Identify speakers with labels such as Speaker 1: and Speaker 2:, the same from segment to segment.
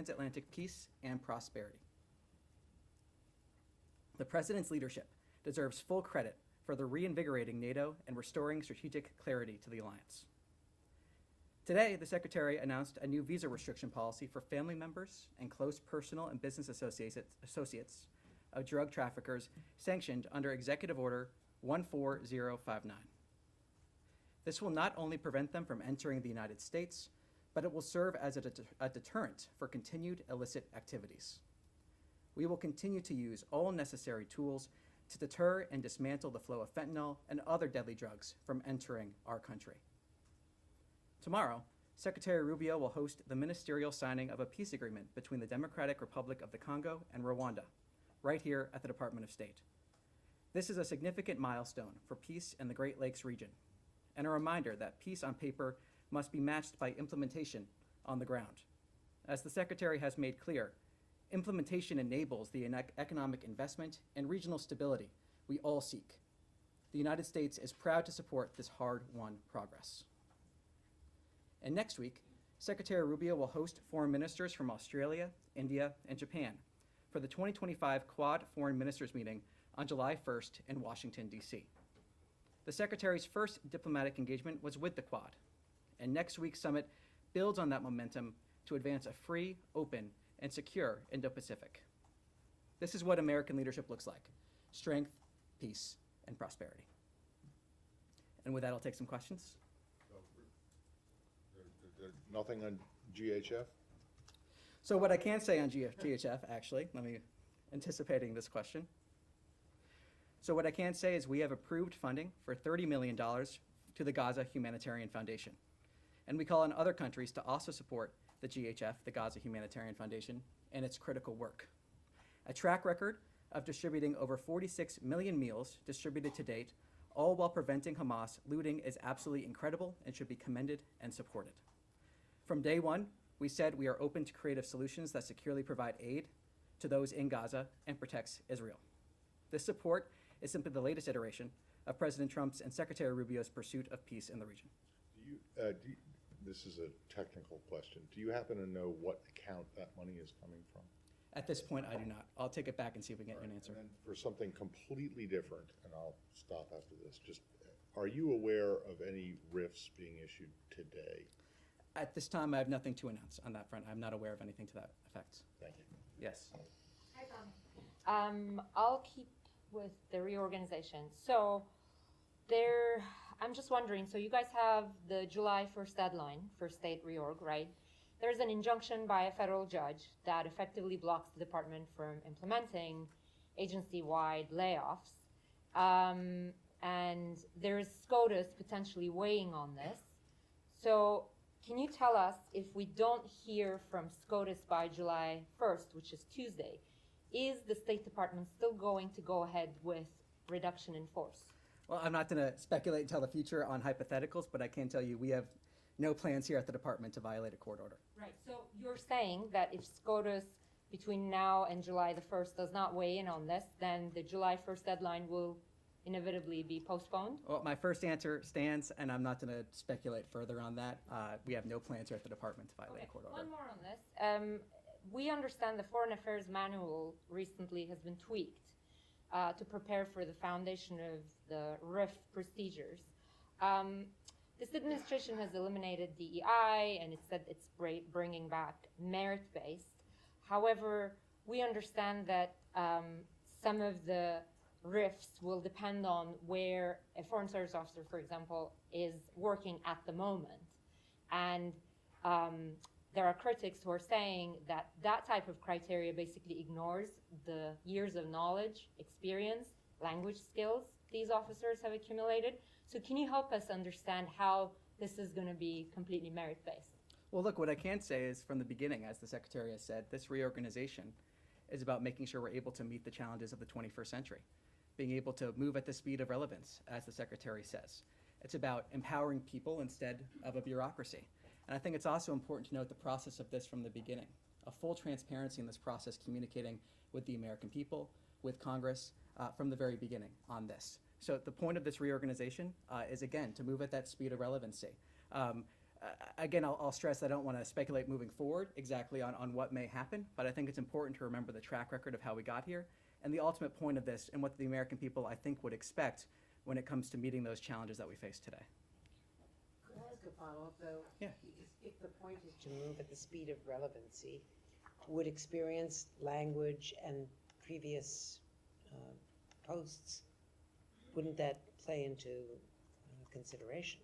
Speaker 1: transatlantic peace and prosperity. The President's leadership deserves full credit for the reinvigorating NATO and restoring strategic clarity to the alliance. Today, the Secretary announced a new visa restriction policy for family members and close personal and business associates of drug traffickers sanctioned under Executive Order 14059. This will not only prevent them from entering the United States, but it will serve as a deterrent for continued illicit activities. We will continue to use all necessary tools to deter and dismantle the flow of fentanyl and other deadly drugs from entering our country. Tomorrow, Secretary Rubio will host the ministerial signing of a peace agreement between the Democratic Republic of the Congo and Rwanda, right here at the Department of State. This is a significant milestone for peace in the Great Lakes region, and a reminder that peace on paper must be matched by implementation on the ground. As the Secretary has made clear, implementation enables the economic investment and regional stability we all seek. The United States is proud to support this hard-won progress. And next week, Secretary Rubio will host foreign ministers from Australia, India, and Japan for the 2025 Quad Foreign Ministers meeting on July 1st in Washington, D.C. The Secretary's first diplomatic engagement was with the Quad, and next week's summit builds on that momentum to advance a free, open, and secure Indo-Pacific. This is what American leadership looks like: strength, peace, and prosperity. And with that, I'll take some questions.
Speaker 2: Nothing on GHF?
Speaker 1: So what I can say on GHF, actually, anticipating this question. So what I can say is we have approved funding for $30 million to the Gaza Humanitarian Foundation. And we call on other countries to also support the GHF, the Gaza Humanitarian Foundation, and its critical work. A track record of distributing over 46 million meals distributed to date, all while preventing Hamas looting, is absolutely incredible and should be commended and supported. From day one, we said we are open to creative solutions that securely provide aid to those in Gaza and protects Israel. This support is simply the latest iteration of President Trump's and Secretary Rubio's pursuit of peace in the region.
Speaker 2: This is a technical question. Do you happen to know what account that money is coming from?
Speaker 1: At this point, I do not. I'll take it back and see if we can get you an answer.
Speaker 2: And then for something completely different, and I'll stop after this, just are you aware of any RIFs being issued today?
Speaker 1: At this time, I have nothing to announce on that front. I'm not aware of anything to that effect.
Speaker 2: Thank you.
Speaker 1: Yes.
Speaker 3: Hi, Tom. I'll keep with the reorganization. So I'm just wondering, so you guys have the July 1st deadline for state reorg, right? There's an injunction by a federal judge that effectively blocks the department from implementing agency-wide layoffs. And there's SCOTUS potentially weighing on this. So can you tell us, if we don't hear from SCOTUS by July 1st, which is Tuesday, is the State Department still going to go ahead with reduction in force?
Speaker 1: Well, I'm not going to speculate and tell the future on hypotheticals, but I can tell you we have no plans here at the department to violate a court order.
Speaker 3: Right, so you're saying that if SCOTUS between now and July the 1st does not weigh in on this, then the July 1st deadline will inevitably be postponed?
Speaker 1: Well, my first answer stands, and I'm not going to speculate further on that. We have no plans here at the department to violate a court order.
Speaker 3: One more on this. We understand the Foreign Affairs Manual recently has been tweaked to prepare for the foundation of the RIF procedures. This administration has eliminated DEI, and it said it's bringing back merit-based. However, we understand that some of the RIFs will depend on where a foreign service officer, for example, is working at the moment. And there are critics who are saying that that type of criteria basically ignores the years of knowledge, experience, language skills these officers have accumulated. So can you help us understand how this is going to be completely merit-based?
Speaker 1: Well, look, what I can say is from the beginning, as the Secretary has said, this reorganization is about making sure we're able to meet the challenges of the 21st century, being able to move at the speed of relevance, as the Secretary says. It's about empowering people instead of a bureaucracy. And I think it's also important to note the process of this from the beginning, a full transparency in this process, communicating with the American people, with Congress, from the very beginning on this. So the point of this reorganization is, again, to move at that speed of relevancy. again, I'll stress I don't want to speculate moving forward exactly on what may happen, but I think it's important to remember the track record of how we got here and the ultimate point of this and what the American people, I think, would expect when it comes to meeting those challenges that we face today.
Speaker 4: Could I ask a follow-up, though?
Speaker 1: Yeah.
Speaker 4: If the point is to move at the speed of relevancy, would experience, language, and previous posts, wouldn't that play into consideration?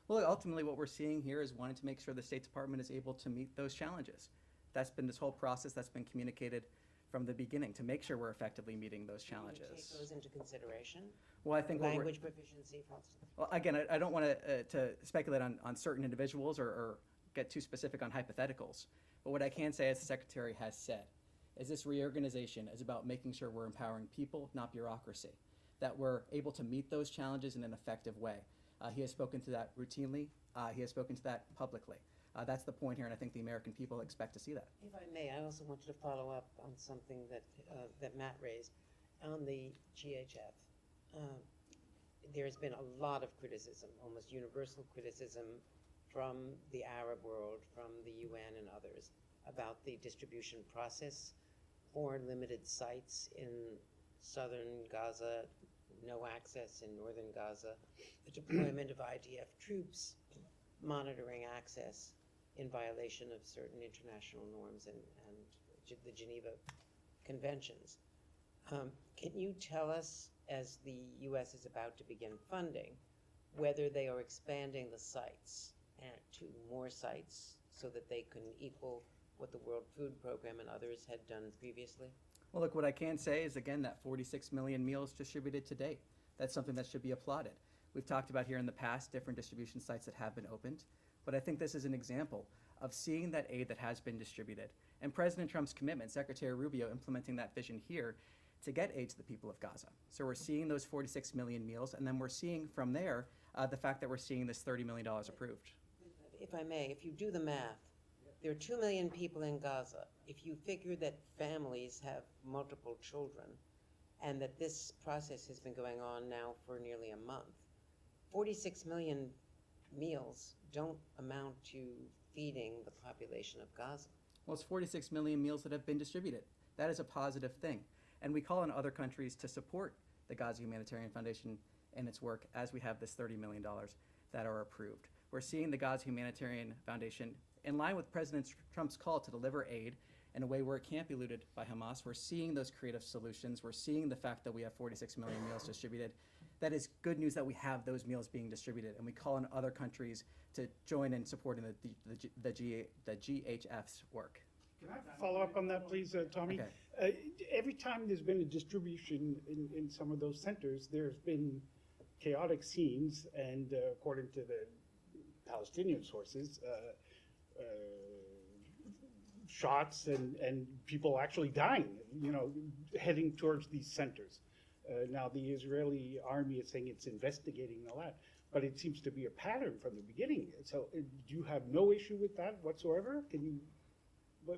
Speaker 1: Well, ultimately, what we're seeing here is wanting to make sure the State Department is able to meet those challenges. That's been this whole process that's been communicated from the beginning to make sure we're effectively meeting those
Speaker 4: Would you
Speaker 1: challenges.
Speaker 4: take those into consideration?
Speaker 1: Well, I think what we're,
Speaker 4: Language proficiency, for instance?
Speaker 1: well, again, I don't want to speculate on certain individuals or get too specific on hypotheticals. But what I can say, as the Secretary has said, is this reorganization is about making sure we're empowering people, not bureaucracy, that we're able to meet those challenges in an effective way. He has spoken to that routinely. He has spoken to that publicly. That's the point here, and I think the American people expect to see that.
Speaker 4: If I may, I also wanted to follow up on something that Matt raised on the GHF. There's been a lot of criticism, almost universal criticism, from the Arab world, from the UN and others, about the distribution process, 4 limited sites in southern Gaza, no access in northern Gaza, the deployment of IDF troops, monitoring access in violation of certain international norms and the Geneva Conventions. Can you tell us, as the U.S. is about to begin funding, whether they are expanding the sites to more sites so that they can equal what the World Food Program and others had done previously?
Speaker 1: Well, look, what I can say is, again, that 46 million meals distributed to date. That's something that should be applauded. We've talked about here in the past different distribution sites that have been opened, but I think this is an example of seeing that aid that has been distributed. And President Trump's commitment, Secretary Rubio implementing that vision here to get aid to the people of Gaza. So we're seeing those 46 million meals, and then we're seeing from there the fact that we're seeing this $30 million approved.
Speaker 4: If I may, if you do the math, there are 2 million people in Gaza. If you figure that families have multiple children and that this process has been going on now for nearly a month, 46 million meals don't amount to feeding the population of Gaza.
Speaker 1: Well, it's 46 million meals that have been distributed. That is a positive thing. And we call on other countries to support the Gaza Humanitarian Foundation and its work as we have this $30 million that are approved. We're seeing the Gaza Humanitarian Foundation, in line with President Trump's call to deliver aid in a way where it can't be looted by Hamas. We're seeing those creative solutions. We're seeing the fact that we have 46 million meals distributed. That is good news that we have those meals being distributed, and we call on other countries to join in supporting the GHF's work.
Speaker 5: Can I follow up on that, please, Tommy?
Speaker 1: Okay.
Speaker 5: Every time there's been a distribution in some of those centers, there's been chaotic scenes, and according to the Palestinian sources, shots and people actually dying, heading towards these centers. Now, the Israeli army is saying it's investigating and all that, but it seems to be a pattern from the beginning. So do you have no issue with that whatsoever?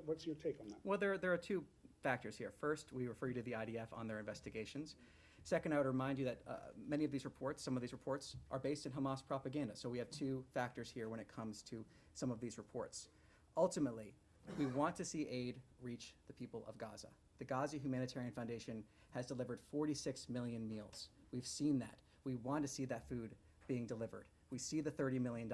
Speaker 5: What's your take on that?
Speaker 1: Well, there are two factors here. First, we refer you to the IDF on their investigations. Second, I would remind you that many of these reports, some of these reports, are based in Hamas propaganda. So we have two factors here when it comes to some of these reports. Ultimately, we want to see aid reach the people of Gaza. The Gaza Humanitarian Foundation has delivered 46 million meals. We've seen that. We want to see that food being delivered. We see the $30 million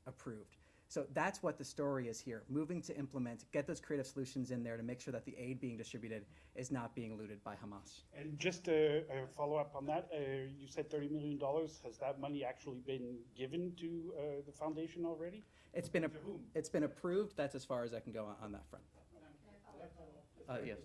Speaker 1: approved. So that's what the story is here, moving to implement, get those creative solutions in there to make sure that the aid being distributed is not being looted by Hamas.
Speaker 5: And just to follow up on that, you said $30 million. Has that money actually been given to the foundation already?
Speaker 1: It's been approved. That's as far as I can go on that front. Yes.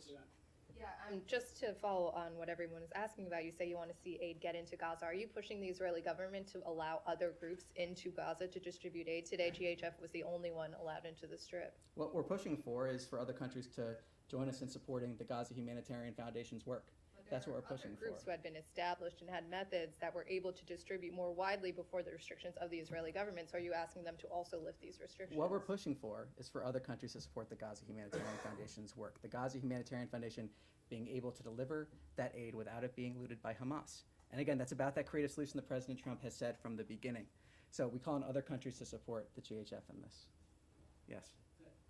Speaker 6: Yeah, just to follow on what everyone is asking about, you say you want to see aid get into Gaza. Are you pushing the Israeli government to allow other groups into Gaza to distribute aid? Today, GHF was the only one allowed into the Strip.
Speaker 1: What we're pushing for is for other countries to join us in supporting the Gaza Humanitarian Foundation's work. That's what we're pushing
Speaker 6: Other groups
Speaker 1: for.
Speaker 6: who had been established and had methods that were able to distribute more widely before the restrictions of the Israeli government. So are you asking them to also lift these restrictions?
Speaker 1: What we're pushing for is for other countries to support the Gaza Humanitarian Foundation's work. The Gaza Humanitarian Foundation being able to deliver that aid without it being looted by Hamas. And again, that's about that creative solution that President Trump has said from the beginning. So we call on other countries to support the GHF in this. Yes.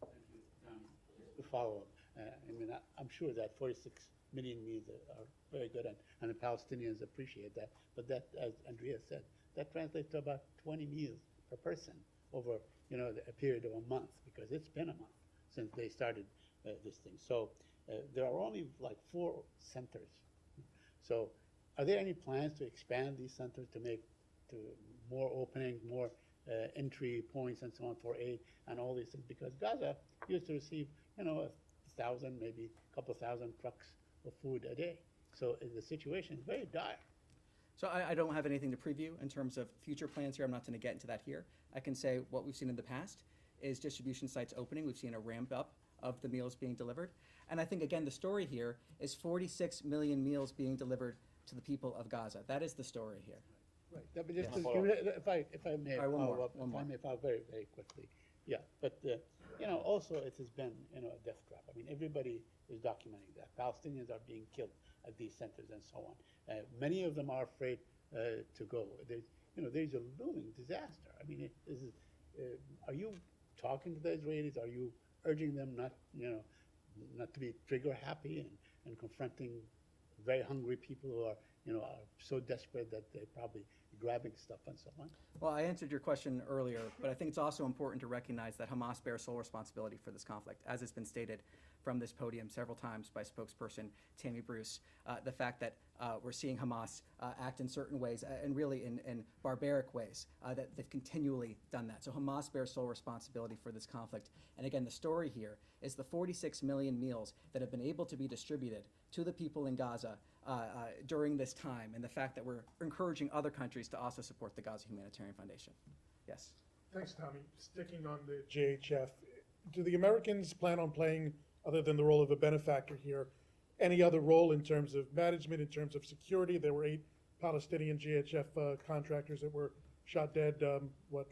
Speaker 7: Thank you, Tom. Just to follow up, I mean, I'm sure that 46 million meals are very good, and the Palestinians appreciate that. But that, as Andrea said, that translates to about 20 meals per person over, a period of a month, because it's been a month since they started this thing. So there are only like 4 centers. So are there any plans to expand these centers to make more openings, more entry points and so on for aid and all these things? Because Gaza used to receive, 1,000, maybe a couple thousand trucks of food a day. So the situation is very dire.
Speaker 1: So I don't have anything to preview in terms of future plans here. I'm not going to get into that here. I can say what we've seen in the past is distribution sites opening. We've seen a ramp up of the meals being delivered. And I think, again, the story here is 46 million meals being delivered to the people of Gaza. That is the story here.
Speaker 7: Right. But just
Speaker 1: Yes.
Speaker 7: if I may
Speaker 1: All right, one
Speaker 7: follow
Speaker 1: more,
Speaker 7: up,
Speaker 1: one
Speaker 7: if I
Speaker 1: more.
Speaker 7: may follow very, very quickly. Yeah, but also it has been a death trap. I mean, everybody is documenting that Palestinians are being killed at these centers and so on. Many of them are afraid to go. There's a looming disaster. I mean, are you talking to the Israelis? Are you urging them not to be trigger happy and confronting very hungry people who are so desperate that they're probably grabbing stuff and so on?
Speaker 1: Well, I answered your question earlier, but I think it's also important to recognize that Hamas bears sole responsibility for this conflict, as has been stated from this podium several times by spokesperson Tammy Bruce. The fact that we're seeing Hamas act in certain ways, and really in barbaric ways, that they've continually done that. So Hamas bears sole responsibility for this conflict. And again, the story here is the 46 million meals that have been able to be distributed to the people in Gaza during this time, and the fact that we're encouraging other countries to also support the Gaza Humanitarian Foundation. Yes.
Speaker 8: Thanks, Tommy. Sticking on the JHF, do the Americans plan on playing, other than the role of a benefactor here, any other role in terms of management, in terms of security? There were 8 Palestinian GHF contractors that were shot dead,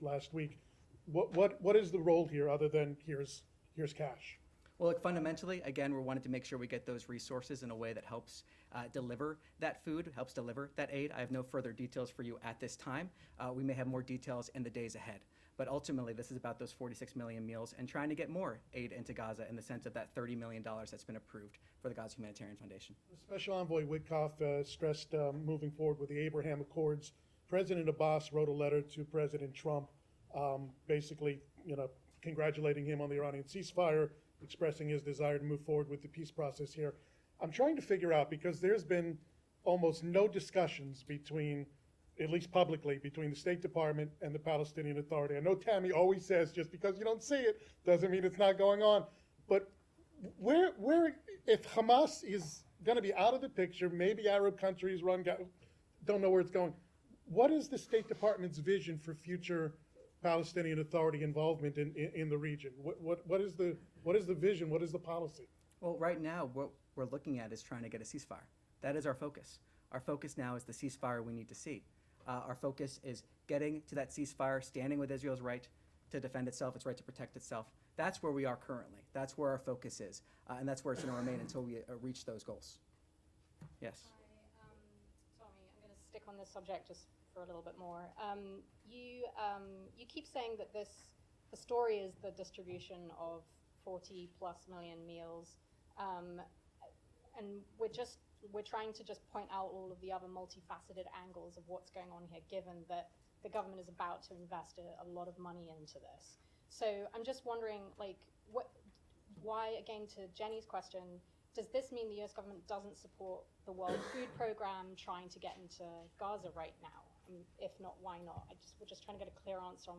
Speaker 8: last week? What is the role here, other than here's cash?
Speaker 1: Well, look, fundamentally, again, we wanted to make sure we get those resources in a way that helps deliver that food, helps deliver that aid. I have no further details for you at this time. We may have more details in the days ahead. But ultimately, this is about those 46 million meals and trying to get more aid into Gaza in the sense of that $30 million that's been approved for the Gaza Humanitarian Foundation.
Speaker 8: Special Envoy Witkoff stressed moving forward with the Abraham Accords. President Abbas wrote a letter to President Trump, basically, congratulating him on the Iranian ceasefire, expressing his desire to move forward with the peace process here. I'm trying to figure out, because there's been almost no discussions between, at least publicly, between the State Department and the Palestinian Authority. I know Tammy always says just because you don't see it doesn't mean it's not going on. But where if Hamas is going to be out of the picture, maybe Arab countries don't know where it's going. What is the State Department's vision for future Palestinian Authority involvement in the region? What is the vision? What is the policy?
Speaker 1: Well, right now, what we're looking at is trying to get a ceasefire. That is our focus. Our focus now is the ceasefire we need to see. Our focus is getting to that ceasefire, standing with Israel's right to defend itself, its right to protect itself. That's where we are currently. That's where our focus is. And that's where it's going to remain until we reach those goals. Yes.
Speaker 9: Hi, Tommy, I'm going to stick on this subject just for a little bit more. You keep saying that the story is the distribution of 40+ million meals, and we're trying to just point out all of the other multifaceted angles of what's going on here, given that the government is about to invest a lot of money into this. So I'm just wondering, why, again, to Jenny's question, does this mean the US government doesn't support the World Food Program trying to get into Gaza right now? If not, why not? We're just trying to get a clear answer on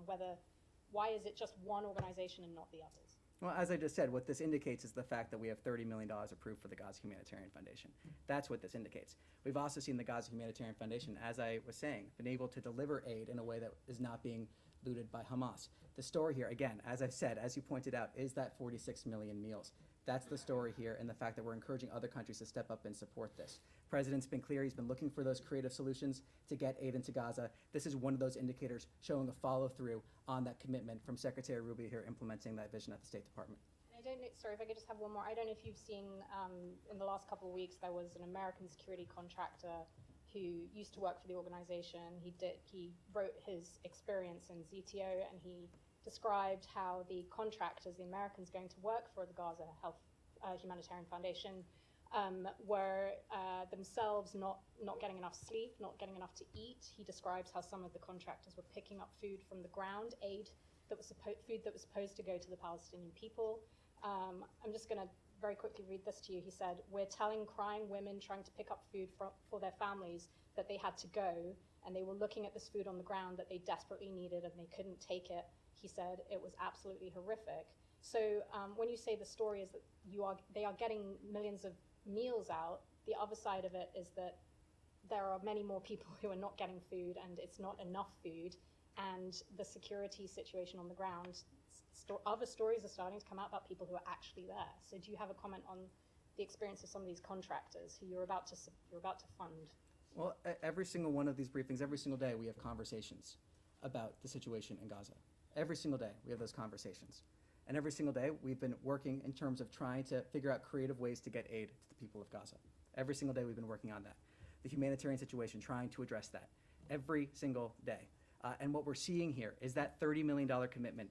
Speaker 9: why is it just one organization and not the others?
Speaker 1: Well, as I just said, what this indicates is the fact that we have $30 million approved for the Gaza Humanitarian Foundation. That's what this indicates. We've also seen the Gaza Humanitarian Foundation, as I was saying, been able to deliver aid in a way that is not being looted by Hamas. The story here, again, as I've said, as you pointed out, is that 46 million meals. That's the story here, and the fact that we're encouraging other countries to step up and support this. President's been clear. He's been looking for those creative solutions to get aid into Gaza. This is one of those indicators showing a follow-through on that commitment from Secretary Rubio here implementing that vision at the State Department.
Speaker 9: And I don't know, sorry, if I could just have one more. I don't know if you've seen, in the last couple of weeks, there was an American security contractor who used to work for the organization. He wrote his experience in ZTO, and he described how the contractors, the Americans going to work for the Gaza Humanitarian Foundation, were themselves not getting enough sleep, not getting enough to eat. He describes how some of the contractors were picking up food from the ground, food that was supposed to go to the Palestinian people. I'm just going to very quickly read this to you. He said, "We're telling crying women trying to pick up food for their families that they had to go, and they were looking at this food on the ground that they desperately needed, and they couldn't take it." He said it was absolutely horrific. So when you say the story is that they are getting millions of meals out, the other side of it is that there are many more people who are not getting food, and it's not enough food, and the security situation on the ground, other stories are starting to come out about people who are actually there. So do you have a comment on the experience of some of these contractors who you're about to fund?
Speaker 1: Well, every single one of these briefings, every single day, we have conversations about the situation in Gaza. Every single day, we have those conversations. And every single day, we've been working in terms of trying to figure out creative ways to get aid to the people of Gaza. Every single day, we've been working on that. The humanitarian situation, trying to address that. Every single day. And what we're seeing here is that $30 million commitment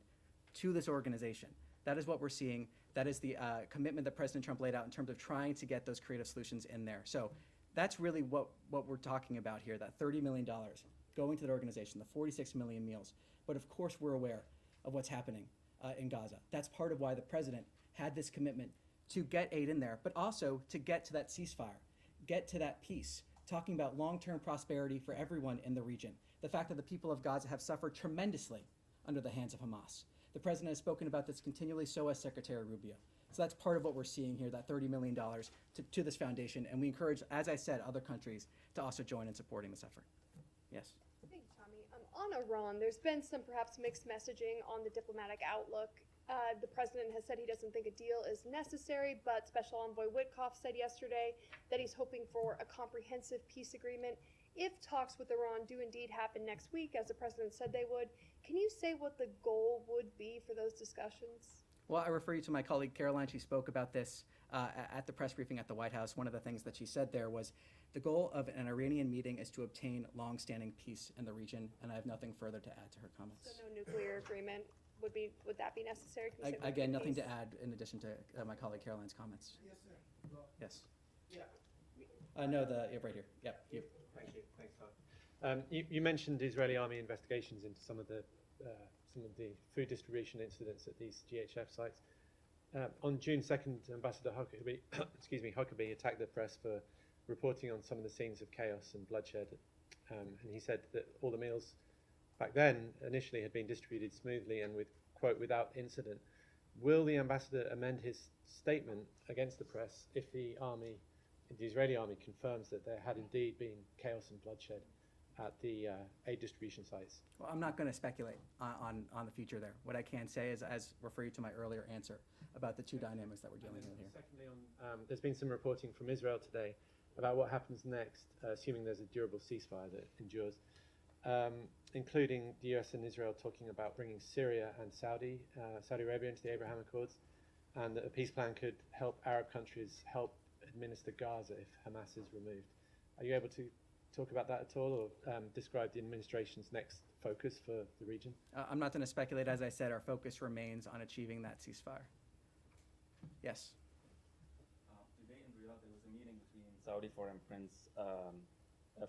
Speaker 1: to this organization. That is what we're seeing. That is the commitment that President Trump laid out in terms of trying to get those creative solutions in there. So that's really what we're talking about here, that $30 million going to the organization, the 46 million meals. But of course, we're aware of what's happening in Gaza. That's part of why the president had this commitment to get aid in there, but also to get to that ceasefire, get to that peace, talking about long-term prosperity for everyone in the region. The fact that the people of Gaza have suffered tremendously under the hands of Hamas. The president has spoken about this continually, so has Secretary Rubio. So that's part of what we're seeing here, that $30 million to this foundation. And we encourage, as I said, other countries to also join in supporting this effort. Yes?
Speaker 10: Thank you, Tommy. On Iran, there's been some perhaps mixed messaging on the diplomatic outlook. The president has said he doesn't think a deal is necessary, but Special Envoy Witkoff said yesterday that he's hoping for a comprehensive peace agreement. If talks with Iran do indeed happen next week, as the president said they would, can you say what the goal would be for those discussions?
Speaker 1: Well, I refer you to my colleague Caroline. She spoke about this at the press briefing at the White House. One of the things that she said there was the goal of an Iranian meeting is to obtain long-standing peace in the region, and I have nothing further to add to her comments.
Speaker 10: So no nuclear agreement would that be necessary?
Speaker 1: Again, nothing to add in addition to my colleague Caroline's comments.
Speaker 11: Yes, sir.
Speaker 1: Yes.
Speaker 11: Yeah.
Speaker 1: No, right here. Yep. You.
Speaker 11: Thank you. Thanks, Todd. You mentioned Israeli army investigations into some of the food distribution incidents at these GHF sites. On June 2nd, Ambassador Huckabee attacked the press for reporting on some of the scenes of chaos and bloodshed, and he said that all the meals back then initially had been distributed smoothly and with, quote, without incident. Will the ambassador amend his statement against the press if the Israeli army confirms that there had indeed been chaos and bloodshed at the aid distribution sites?
Speaker 1: Well, I'm not going to speculate on the future there. What I can say is, as refer you to my earlier answer about the two dynamics that we're dealing with here.
Speaker 11: Secondly, there's been some reporting from Israel today about what happens next, assuming there's a durable ceasefire that endures, including the US and Israel talking about bringing Syria and Saudi Arabia into the Abraham Accords, and that a peace plan could help Arab countries help administer Gaza if Hamas is removed. Are you able to talk about that at all, or describe the administration's next focus for the region?
Speaker 1: I'm not going to speculate. As I said, our focus remains on achieving that ceasefire. Yes.
Speaker 12: Today in Riyadh, there was a meeting between Saudi Foreign Prince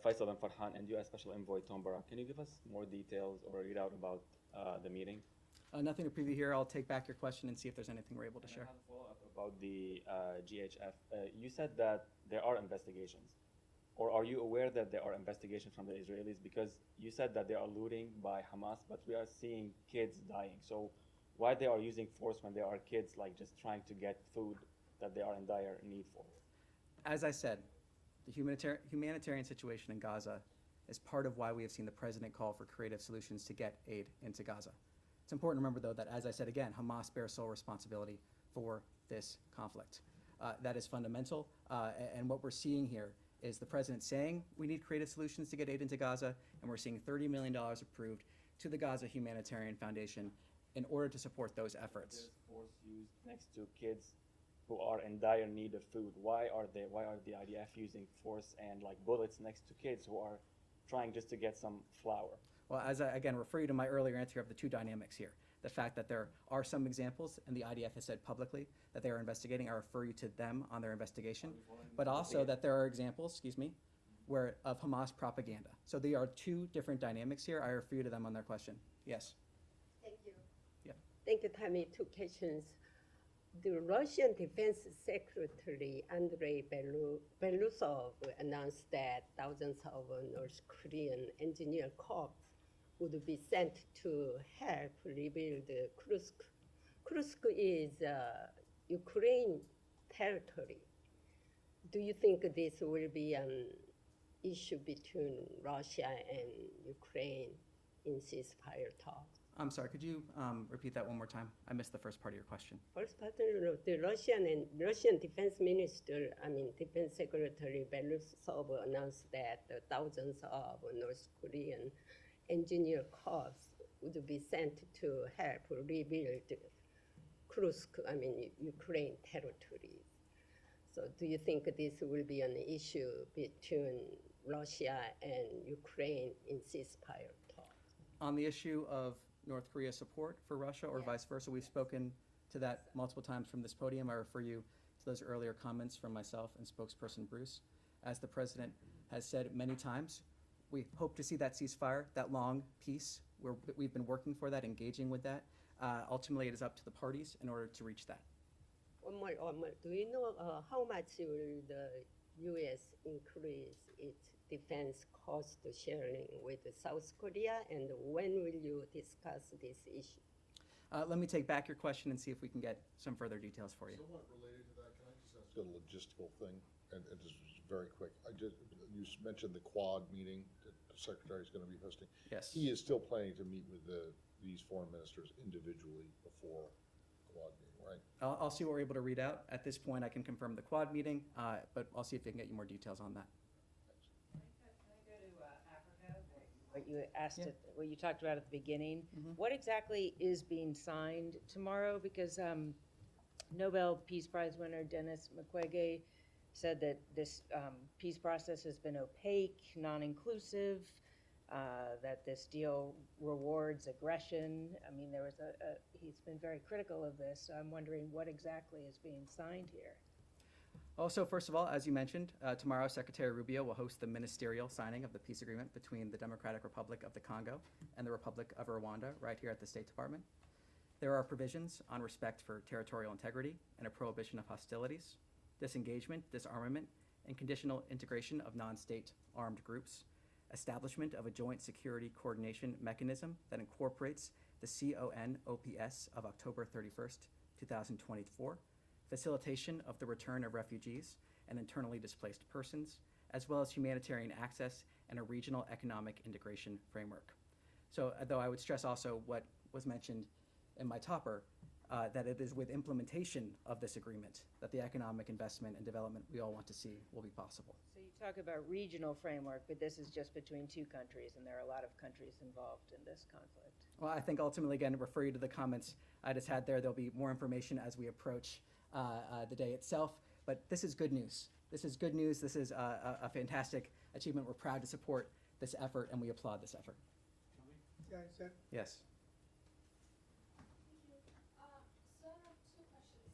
Speaker 12: Faisal bin Farhan and U.S. Special Envoy Tom Barak. Can you give us more details or read out about the meeting?
Speaker 1: Nothing to preview here. I'll take back your question and see if there's anything we're able to share.
Speaker 12: I have a follow-up about the GHF. You said that there are investigations. Or are you aware that there are investigations from the Israelis? Because you said that they are looting by Hamas, but we are seeing kids dying. So why they are using force when there are kids like just trying to get food that they are in dire need for?
Speaker 1: As I said, the humanitarian situation in Gaza is part of why we have seen the president call for creative solutions to get aid into Gaza. It's important to remember, though, that, as I said again, Hamas bears sole responsibility for this conflict. That is fundamental, and what we're seeing here is the president saying we need creative solutions to get aid into Gaza, and we're seeing $30 million approved to the Gaza Humanitarian Foundation in order to support those efforts.
Speaker 12: There's force used next to kids who are in dire need of food? Why are the IDF using force and like bullets next to kids who are trying just to get some flour?
Speaker 1: Well, as I, again, refer you to my earlier answer of the two dynamics here. The fact that there are some examples, and the IDF has said publicly that they are investigating, I refer you to them on their investigation, but also that there are examples, of Hamas propaganda. So there are two different dynamics here. I refer you to them on their question. Yes?
Speaker 13: Thank you.
Speaker 1: Yeah.
Speaker 13: Thank you, Tammy. Two questions. The Russian Defense Secretary Andrei Belousov announced that thousands of North Korean engineer corps would be sent to help rebuild Kursk. Kursk is Ukraine territory. Do you think this will be an issue between Russia and Ukraine in ceasefire talks?
Speaker 1: I'm sorry, could you repeat that one more time? I missed the first part of your question.
Speaker 13: First part, the Russian Defense Minister, Defense Secretary Belousov announced that thousands of North Korean engineer corps would be sent to help rebuild Kursk, Ukraine territory. So do you think this will be an issue between Russia and Ukraine in ceasefire talks?
Speaker 1: On the issue of North Korea support for Russia or vice versa, we've spoken to that multiple times from this podium. I refer you to those earlier comments from myself and spokesperson Bruce. As the president has said many times, we hope to see that ceasefire, that long peace. We've been working for that, engaging with that. Ultimately, it is up to the parties in order to reach that.
Speaker 13: One more. Do you know how much will the U.S. increase its defense cost sharing with South Korea, and when will you discuss this issue?
Speaker 1: Let me take back your question and see if we can get some further details for you.
Speaker 2: Somewhat related to that, can I just ask a logistical thing, and just very quick? You mentioned the Quad meeting that the Secretary is going to be hosting.
Speaker 1: Yes.
Speaker 2: He is still planning to meet with these foreign ministers individually before the Quad meeting, right?
Speaker 1: I'll see what we're able to read out. At this point, I can confirm the Quad meeting, but I'll see if I can get you more details on that.
Speaker 4: What you asked, what you talked about at the beginning.
Speaker 1: Mhm.
Speaker 4: What exactly is being signed tomorrow? Because Nobel Peace Prize winner Denis Mukwege said that this peace process has been opaque, non-inclusive, that this deal rewards aggression. There was he's been very critical of this, so I'm wondering what exactly is being signed here.
Speaker 1: Also, first of all, as you mentioned, tomorrow Secretary Rubio will host the ministerial signing of the peace agreement between the Democratic Republic of the Congo and the Republic of Rwanda right here at the State Department. There are provisions on respect for territorial integrity and a prohibition of hostilities, disengagement, disarmament, and conditional integration of non-state armed groups, establishment of a joint security coordination mechanism that incorporates the CONOPS of October 31st, 2024, facilitation of the return of refugees and internally displaced persons, as well as humanitarian access and a regional economic integration framework. So, though I would stress also what was mentioned in my topper, that it is with implementation of this agreement that the economic investment and development we all want to see will be possible.
Speaker 4: So you talk about regional framework, but this is just between two countries, and there are a lot of countries involved in this conflict.
Speaker 1: Well, I think ultimately, again, refer you to the comments I just had there. There'll be more information as we approach the day itself, but this is good news. This is good news. This is a fantastic achievement. We're proud to support this effort, and we applaud this effort. Yes.
Speaker 10: So I have two questions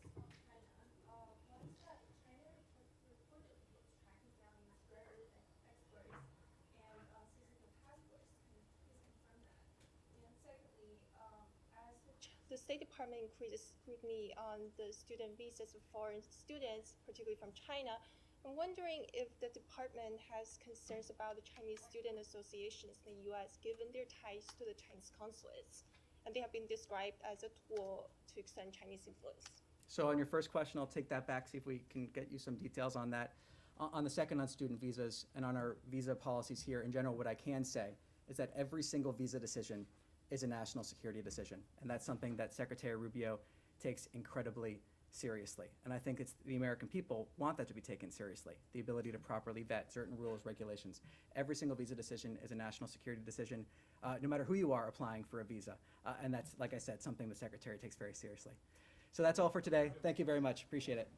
Speaker 10: on China. One is that China reportedly is tracking down Israeli experts and seizing the passports. Can you please confirm that? And secondly, as the State Department increases scrutiny on the student visas of foreign students, particularly from China, I'm wondering if the department has concerns about the Chinese student associations in the U.S., given their ties to the Chinese consulates, and they have been described as a tool to extend Chinese influence.
Speaker 1: So on your first question, I'll take that back, see if we can get you some details on that. On the second, on student visas and on our visa policies here in general, what I can say is that every single visa decision is a national security decision, and that's something that Secretary Rubio takes incredibly seriously. And I think it's the American people want that to be taken seriously, the ability to properly vet certain rules, regulations. Every single visa decision is a national security decision, no matter who you are applying for a visa. And that's, like I said, something the Secretary takes very seriously. So that's all for today. Thank you very much. Appreciate it.